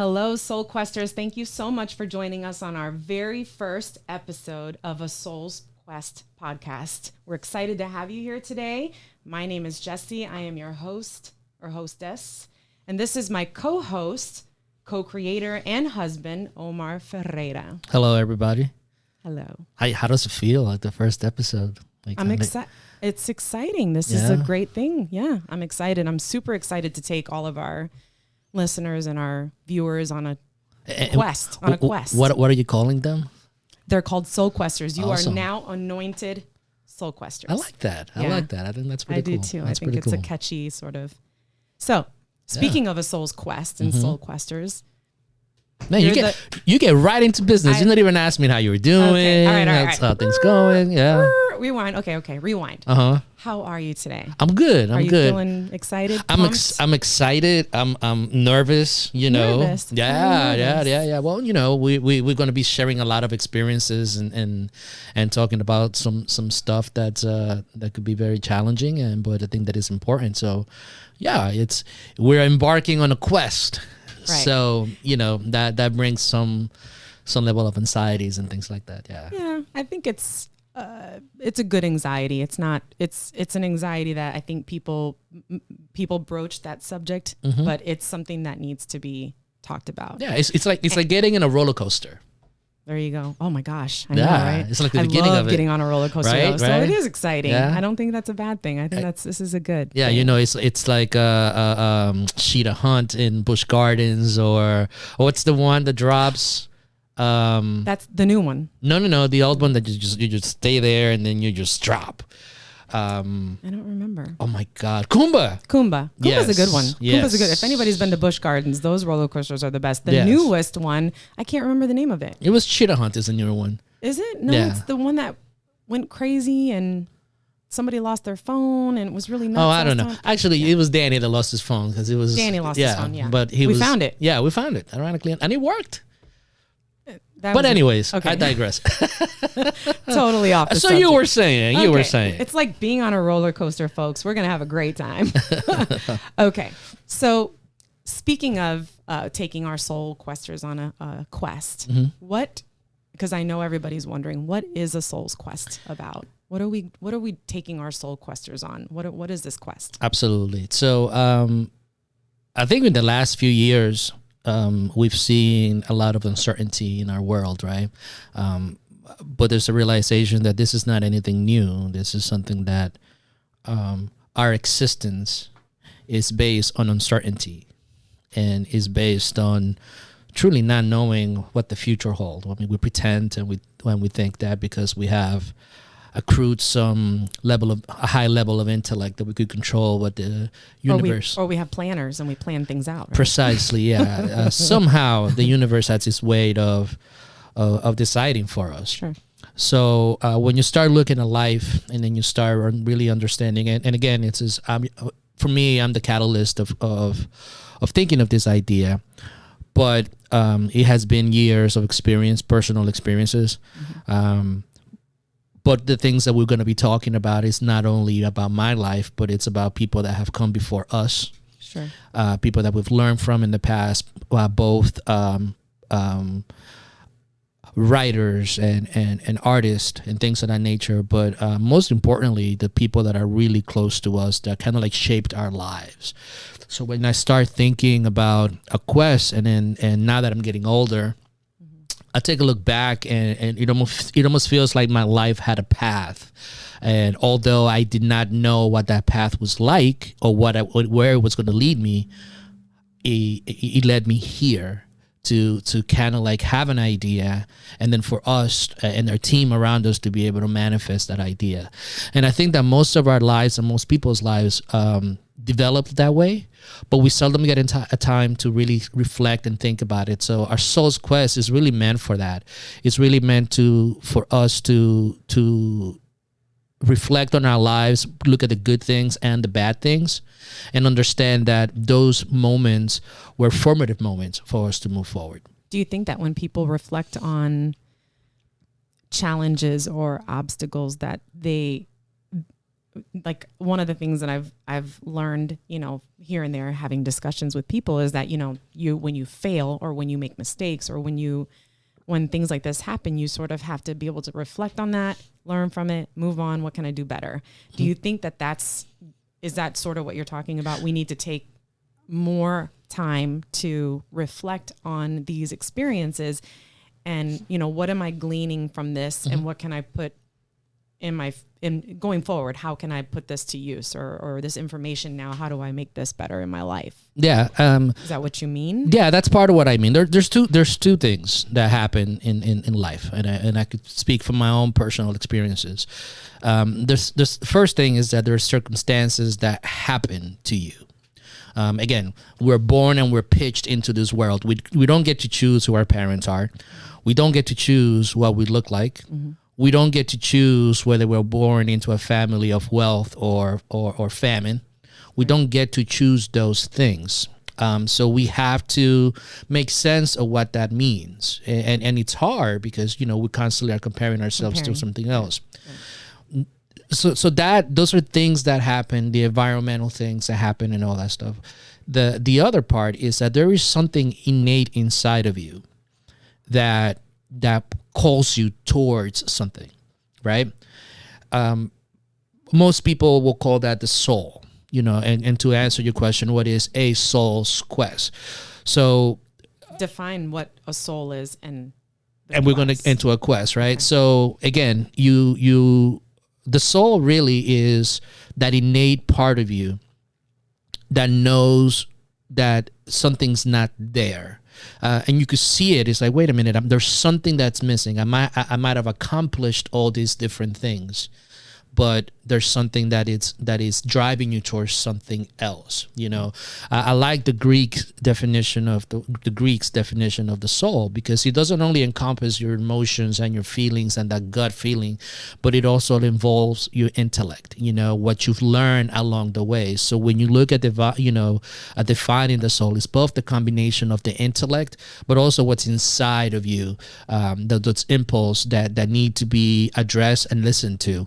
Hello, Soul Questers. Thank you so much for joining us on our very first episode of a Soul's Quest podcast. We're excited to have you here today. My name is Jessie. I am your host or hostess. And this is my co-host, co-creator, and husband, Omar Ferreira. Hello, everybody. Hello. How does it feel like the first episode? Like, I'm excited. It's exciting. This is a great thing. Yeah, I'm excited. I'm super excited to take all of our listeners and our viewers on a quest. What are you calling them? They're called Soul Questers. You Awesome. are now anointed Soul Questers. I like that. I like that. I think that's pretty cool. I do too. That's I think it's a catchy sort of. So, speaking of a Soul's Quest and Soul Questers, man, you get right into business. You're not even asking me how you were doing. Okay. All right. How things going. Yeah. Rewind. Okay. Rewind. How are you today? I'm good. Are you good. feeling excited? I'm excited. I'm nervous. You know. Nervous? Yeah. Well, you know, we're going to be sharing a lot of experiences and talking about some stuff that could be very challenging, but I think that is important. So, yeah, we're embarking on a quest. Right. So, you know, that brings some level of anxieties and things like that. Yeah. Yeah, I think it's a good anxiety. It's an anxiety that I think people broach that subject, but it's something that needs to be talked about. Yeah, it's like getting in a roller coaster. There you go. Oh my gosh. I know, right? It's like the beginning of it. Getting on a roller coaster, right? So it is exciting. Yeah. I don't think that's a bad thing. I think this is a good thing. You know, it's like a cheetah hunt in Busch Gardens, or what's the one that drops? That's the new one. No, the old one that you just stay there and then you just drop. I don't remember. Oh my God, Kumba. Kumba's a good one. Yes. Kumba's a good. If anybody's been to Busch Gardens, those roller coasters are the best. The newest one, I can't remember the name of it. It was Cheetah Hunt is the newer one. Is it? No, it's the one that went crazy and somebody lost their phone and it was really nuts. Oh, I don't know. Actually, it was Danny that lost his phone because it was Danny lost his phone. Yeah, but we found it. Yeah, we found it ironically, and it worked. But anyways, okay. I digress. Totally off the So subject. you were saying. It's like being on a roller coaster, folks. We're going to have a great time. Okay. So speaking of taking our soul questers on a quest, because I know everybody's wondering, what is a soul's quest about? What are we taking our soul questers on? What is this quest? Absolutely. So I think in the last few years, we've seen a lot of uncertainty in our world, right? But there's a realization that this is not anything new. This is something that our existence is based on uncertainty and is based on truly not knowing what the future holds. I mean, we pretend and when we think that because we have accrued a high level of intellect that we could control what the universe. Or we have planners and we plan things out. Right? Precisely, yeah. Somehow the universe has its way of deciding for us. Sure. So when you start looking at life and then you start really understanding it, and again, for me, I'm the catalyst of thinking of this idea, but it has been years of experience, personal experiences. But the things that we're going to be talking about is not only about my life, but it's about people that have come before us. Sure. People that we've learned from in the past, both writers and artists and things of that nature. But most importantly, the people that are really close to us that kind of like shaped our lives. So when I start thinking about a quest, and now that I'm getting older, I take a look back and it almost feels like my life had a path. And although I did not know what that path was like or where it was going to lead me, it led me here to kind of like have an idea, and then for us and our team around us to be able to manifest that idea. And I think that most of our lives and most people's lives developed that way, but we seldom get a time to really reflect and think about it. So our soul's quest is really meant for that. It's really meant for us to reflect on our lives, look at the good things and the bad things, and understand that those moments were formative moments for us to move forward. Do you think that when people reflect on challenges or obstacles that they like one of the things that I've learned, you know, here and there having discussions with people is that, you know, when you fail or when you make mistakes or when things like this happen, you sort of have to be able to reflect on that, learn from it, move on. What can I do better? Do you think that is that sort of what you're talking about? We need to take more time to reflect on these experiences and, you know, what am I gleaning from this and what can I put in going forward? How can I put this to use or this information now? How do I make this better in my life? Yeah. Is that what you mean? Yeah, that's part of what I mean. There's two things that happen in life, and I could speak from my own personal experiences. This first thing is that there are circumstances that happen to you. Again, we're born and we're pitched into this world. We don't get to choose who our parents are. We don't get to choose what we look like. Mm-hmm. We don't get to choose whether we're born into a family of wealth or famine. We don't get to choose those things. So we have to make sense of what that means. And it's hard because, you know, we constantly are comparing ourselves to something else. Yeah. So those are things that happen, the environmental things that happen and all that stuff. The other part is that there is something innate inside of you that calls you towards something, right? Most people will call that the soul, you know, and to answer your question, what is a soul's quest? So define what a soul is and we're going to into a quest, right? Okay. So again, the soul really is that innate part of you that knows that something's not there. And you could see it. It's like, wait a minute, there's something that's missing. I might have accomplished all these different things, but there's something that is driving you towards something else. You know, I like the Greek's definition of the soul, because it doesn't only encompass your emotions and your feelings and that gut feeling, but it also involves your intellect. You know, what you've learned along the way. So when you look at defining the soul, it's both the combination of the intellect, but also what's inside of you, those impulse that need to be addressed and listened to.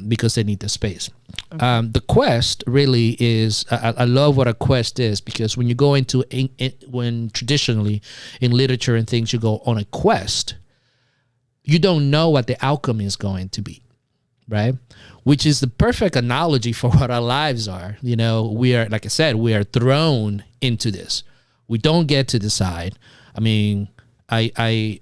Because they need the space. Okay. The quest really is, I love what a quest is, because when you go when traditionally in literature and things, you go on a quest, you don't know what the outcome is going to be, right? Which is the perfect analogy for what our lives are. You know, we are, like I said, we are thrown into this. We don't get to decide. I mean, I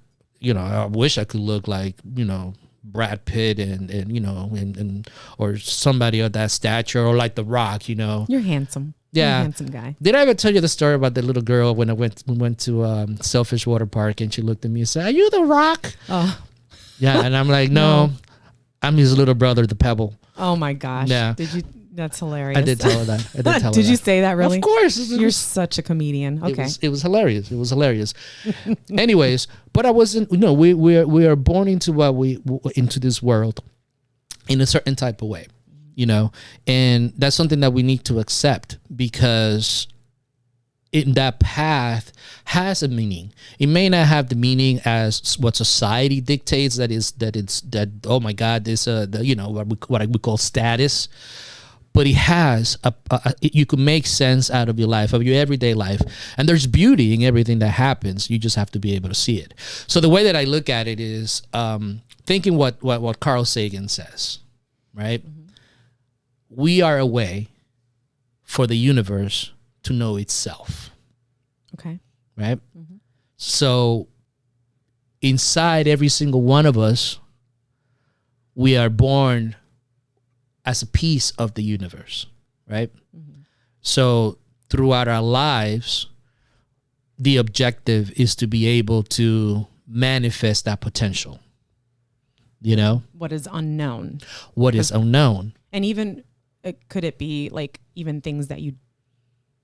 wish I could look like, you know, Brad Pitt and you know and or somebody of that stature, or like The Rock, you know. You're handsome. Yeah, you're a handsome guy. Did I ever tell you the story about the little girl when we went to Selfish Water Park, and she looked at me and said, "Are you The Rock?" Oh, yeah, and I'm like, no. I'm his little brother, the Pebble. Oh my gosh. Yeah. Did you? That's hilarious. I did tell her that. Did you say that really? Of course. You're such a comedian. Okay. It was hilarious. It was hilarious. Anyways, but I wasn't, you know, we are born into into this world in a certain type of way, you know, and that's something that we need to accept, because in that path has a meaning. It may not have the meaning as what society dictates, that oh my God, this you know, what we call status. But it has you can make sense out of your life, of your everyday life, and there's beauty in everything that happens. You just have to be able to see it. So the way that I look at it is thinking what Carl Sagan says, right? Mm-hmm. We are a way for the universe to know itself. Okay. Right? Mm-hmm. So inside every single one of us, we are born as a piece of the universe, right? Mm-hmm. So throughout our lives, the objective is to be able to manifest that potential, you know? What is unknown. What is unknown. And even, could it be like even things that you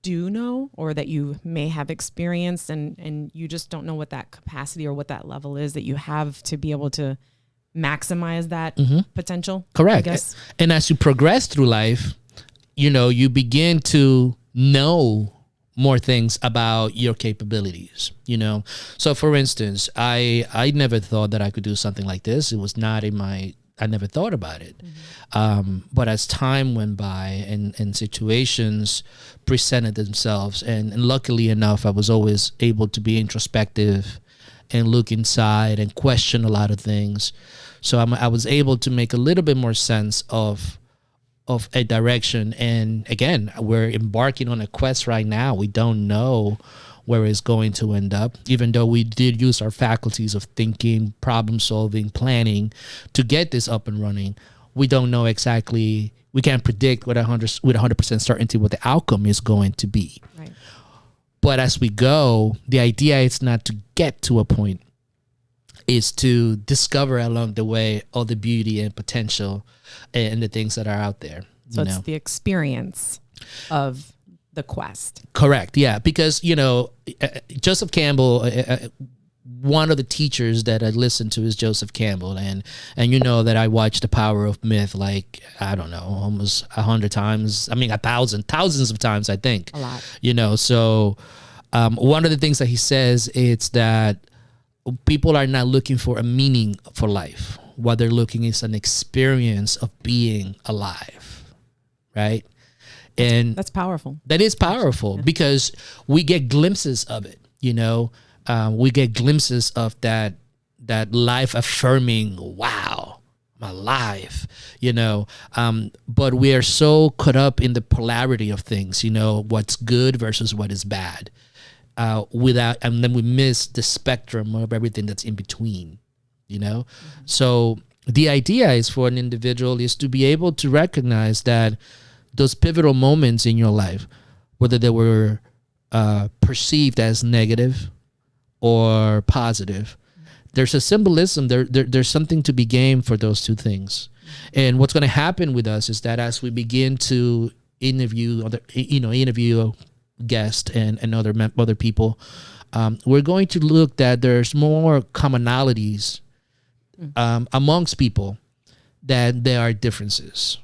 do know, or that you may have experienced and you just don't know what that capacity or what that level is that you have to be able to maximize that potential. Correct. I guess. And as you progress through life, you know, you begin to know more things about your capabilities, you know. So for instance, I never thought that I could do something like this. It was not in my never thought about it. But as time went by and situations presented themselves, and luckily enough, I was always able to be introspective and look inside and question a lot of things. So I was able to make a little bit more sense of a direction. And again, we're embarking on a quest right now. We don't know where it's going to end up, even though we did use our faculties of thinking, problem solving, planning to get this up and running. We don't know exactly, we can't predict with 100% certainty what the outcome is going to be. Right. But as we go, the idea is not to get to a point, is to discover along the way all the beauty and potential and the things that are out there. So it's the experience of the quest. Correct. Yeah. Because, Joseph Campbell, one of the teachers that I listened to is Joseph Campbell. And you know that I watched The Power of Myth, like, I don't know, almost 100 times. I mean, thousands of times, I think. A lot. So one of the things that he says is that people are not looking for a meaning for life. What they're looking is an experience of being alive. Right. And that's powerful. That is powerful because we get glimpses of it, we get glimpses of that life affirming, wow, I'm alive, but we are so caught up in the polarity of things, what's good versus what is bad, and then we miss the spectrum of everything that's in between, So the idea is for an individual is to be able to recognize that those pivotal moments in your life, whether they were perceived as negative or positive, there's a symbolism. There's something to be gained for those two things. And what's going to happen with us is that as we begin to interview guests and other people, we're going to look that there's more commonalities amongst people than there are differences.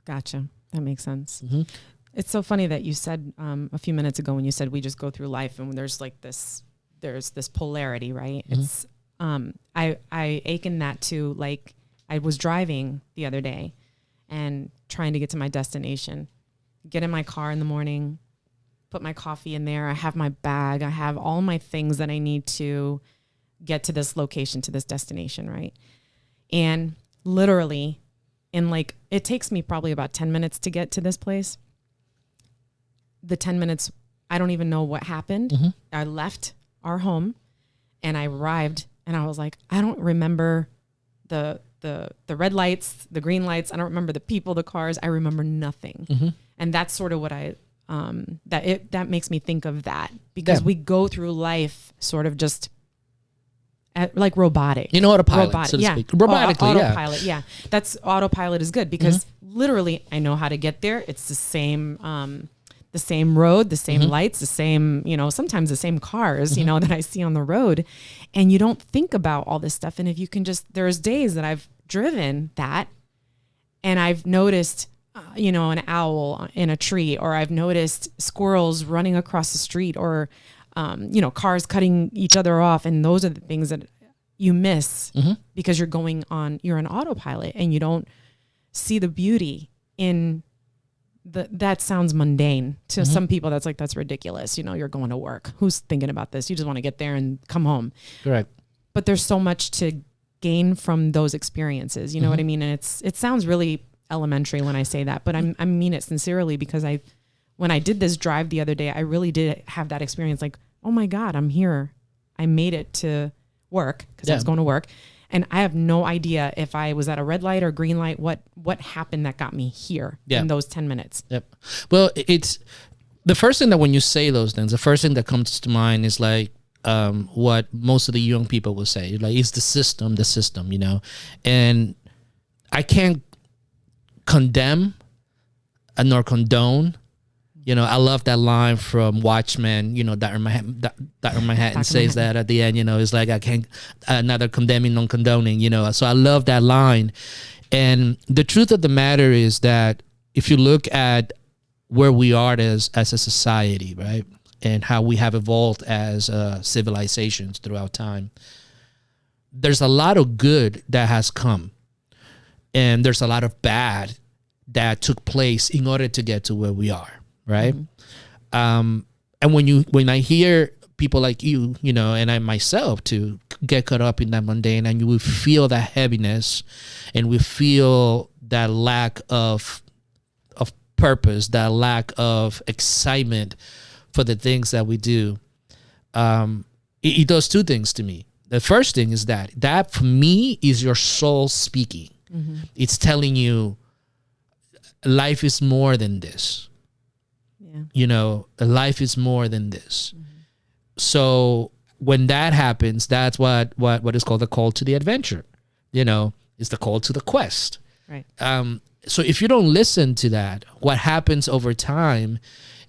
Gotcha. That makes sense. Mm-hmm. It's so funny that you said a few minutes ago when you said we just go through life and there's this polarity, right? Mm-hmm. It's I ache that too. Like I was driving the other day and trying to get to my destination, get in my car in the morning, put my coffee in there. I have my bag. I have all my things that I need to get to this location, to this destination, right? And literally, it takes me probably about 10 minutes to get to this place. The 10 minutes, I don't even know what happened. Mm-hmm. I left our home and I arrived and I was like, I don't remember the red lights, the green lights. I don't remember the people, the cars. I remember nothing. Mm-hmm. And that's sort of what that makes me think of that because we go through life sort of just like robotic. Autopilot, so to speak. Robotically, autopilot, yeah. That's autopilot is good because literally I know how to get there. It's the same road, the same lights, the same, sometimes the same cars, that I see on the road. And you don't think about all this stuff. And if you can there's days that I've driven that and I've noticed, an owl in a tree, or I've noticed squirrels running across the street, or cars cutting each other off. And those are the things that you miss because you're on autopilot and you don't see the beauty in that sounds mundane to some people. That's ridiculous. You're going to work. Who's thinking about this? You just want to get there and come home. Correct. But there's so much to gain from those experiences. You know what I mean? And it sounds really elementary when I say that, but I mean it sincerely because when I did this drive the other day, I really did have that experience. Like, oh my God, I'm here. I made it to work because I was going to work. And I have no idea if I was at a red light or green light, what happened that got me here in those 10 minutes. Yep. Well, it's the first thing that when you say those things, the first thing that comes to mind is like what most of the young people will say. Like, it's the system, and I can't condemn nor condone. I love that line from Watchmen, Dr. Manhattan says that at the end, it's like, I can't, neither condemning nor condoning, so I love that line. And the truth of the matter is that if you look at where we are as a society, right, and how we have evolved as civilizations throughout time, there's a lot of good that has come and there's a lot of bad that took place in order to get to where we are, right? And when I hear people like you, and I myself to get caught up in that mundane, and you will feel that heaviness, and we feel that lack of purpose, that lack of excitement for the things that we do. It does two things to me. The first thing is that for me is your soul speaking. It's telling you life is more than this. Life is more than this. So when that happens, that's what is called the call to the adventure. It's the call to the quest. Right. So if you don't listen to that, what happens over time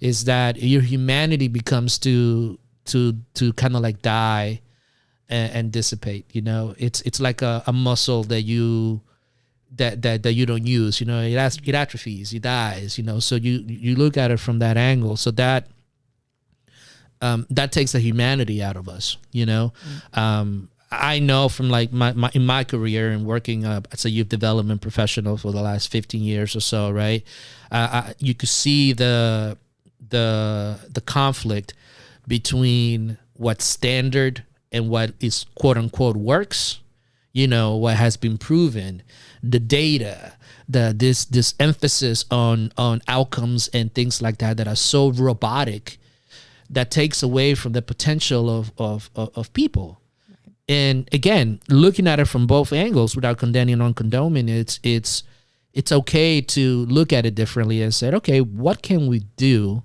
is that your humanity becomes to kind of like die and dissipate. It's like a muscle that you don't use. It atrophies, it dies. So you look at it from that angle. So that takes the humanity out of us. I know from like in my career and working as a youth development professional for the last 15 years or so, right? You could see the conflict between what's standard and what is quote unquote works. What has been proven, the data, this emphasis on outcomes and things like that are so robotic that takes away from the potential of people. And again, looking at it from both angles without condemning or condoning, it's okay to look at it differently and say, okay, what can we do,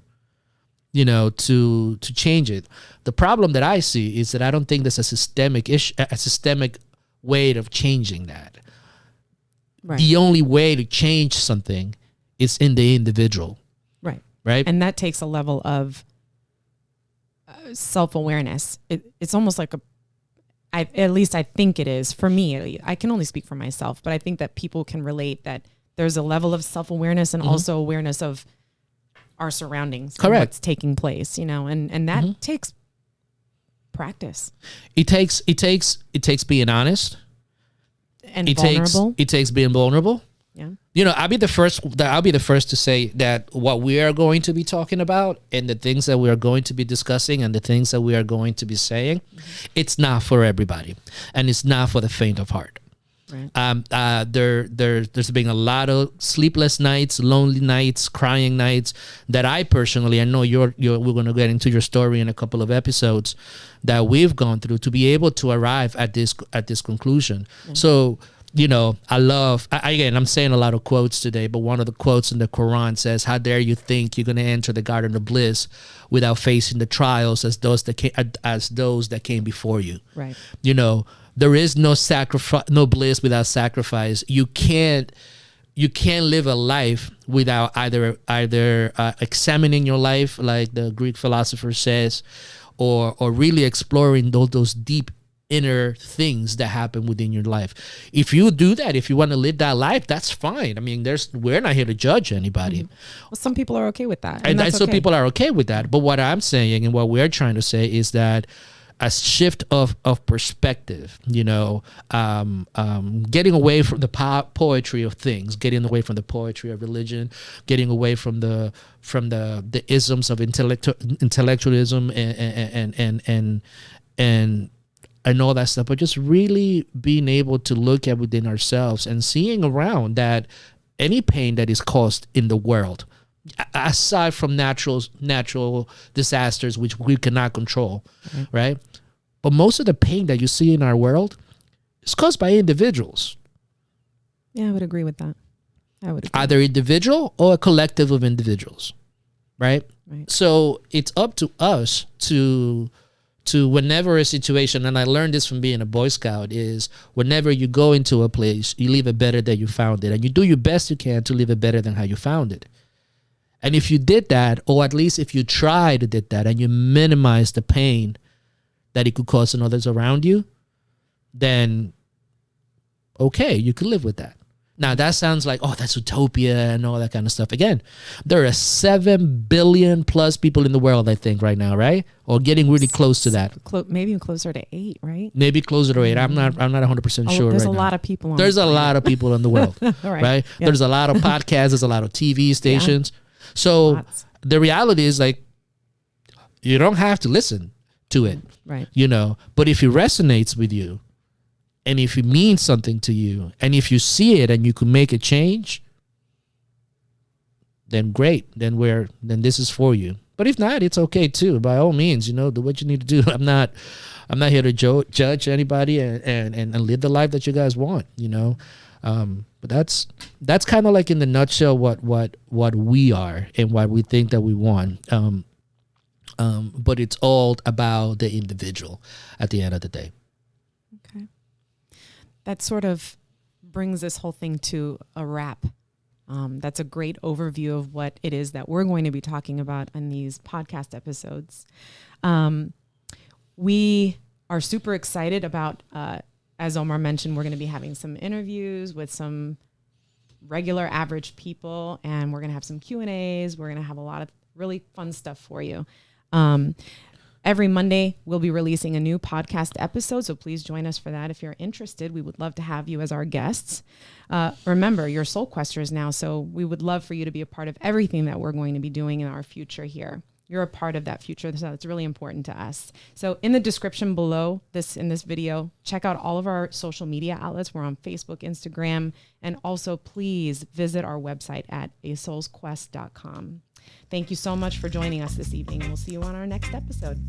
to change it? The problem that I see is that I don't think there's a systemic issue, a systemic way of changing that. Right. The only way to change something is in the individual. Right. And that takes a level of self-awareness. It's almost like at least I think it is for me. I can only speak for myself, but I think that people can relate that there's a level of self-awareness and also awareness of our surroundings. Correct. And what's taking place, and that takes practice. It takes being honest. And vulnerable. It takes being vulnerable. Yeah. I'll be the first to say that what we are going to be talking about and the things that we are going to be discussing and the things that we are going to be saying, it's not for everybody, and it's not for the faint of heart. Right. There's been a lot of sleepless nights, lonely nights, crying nights that I personally, I know we're going to get into your story in a couple of episodes, that we've gone through to be able to arrive at this conclusion. Mm-hmm. So, I'm saying a lot of quotes today, but one of the quotes in the Quran says, "How dare you think you're going to enter the garden of bliss without facing the trials as those that came before you?" Right. There is no no bliss without sacrifice. You can't live a life without either examining your life, like the Greek philosopher says, or really exploring those deep inner things that happen within your life. If you do that, if you want to live that life, that's fine. I mean, we're not here to judge anybody. Well, some people are okay with that. And some people are okay with that. But what I'm saying and what we're trying to say is that a shift of perspective, getting away from the poetry of things, getting away from the poetry of religion, getting away from the isms of intellectualism and all that stuff, but just really being able to look at within ourselves and seeing around that any pain that is caused in the world, aside from natural disasters which we cannot control, right? But most of the pain that you see in our world is caused by individuals. Yeah, I would agree with that. Either individual or a collective of individuals, right? So it's up to us to whenever a situation, and I learned this from being a Boy Scout, is whenever you go into a place, you leave it better than you found it, and you do your best you can to leave it better than how you found it. And if you did that, or at least if you try to do that, and you minimize the pain that it could cause in others around you, then okay, you could live with that. Now that sounds like, oh, that's utopia and all that kind of stuff. Again, there are 7 billion plus people in the world, I think, right now, right? Or getting really close to that. Maybe closer to 8, right? Maybe closer to 8. I'm not 100% sure. There's right a now. lot of people. There's a lot of people in the world, right? Yeah. There's a lot of podcasts. There's a lot of TV stations. Yeah. So the reality is, like, you don't have to listen to it, right? You know, but if it resonates with you, and if it means something to you, and if you see it and you can make a change, then great. Then this is for you. But if not, it's okay too. By all means, you know, do what you need to do. I'm not here to judge anybody and live the life that you guys want, you know. But that's kind of like in the nutshell what we are and what we think that we want. But it's all about the individual at the end of the day. Okay. That sort of brings this whole thing to a wrap. That's a great overview of what it is that we're going to be talking about in these podcast episodes. We are super excited about, as Omar mentioned, we're going to be having some interviews with some regular average people, and we're going to have some Q&As. We're going to have a lot of really fun stuff for you. Every Monday, we'll be releasing a new podcast episode, so please join us for that. If you're interested, we would love to have you as our guests. Remember, you're Soul Questers now, so we would love for you to be a part of everything that we're going to be doing in our future here. You're a part of that future, so it's really important to us. So in the description below in this video, check out all of our social media outlets. We're on Facebook, Instagram, and also please visit our website at asoulsquest.com. Thank you so much for joining us this evening, and we'll see you on our next episode.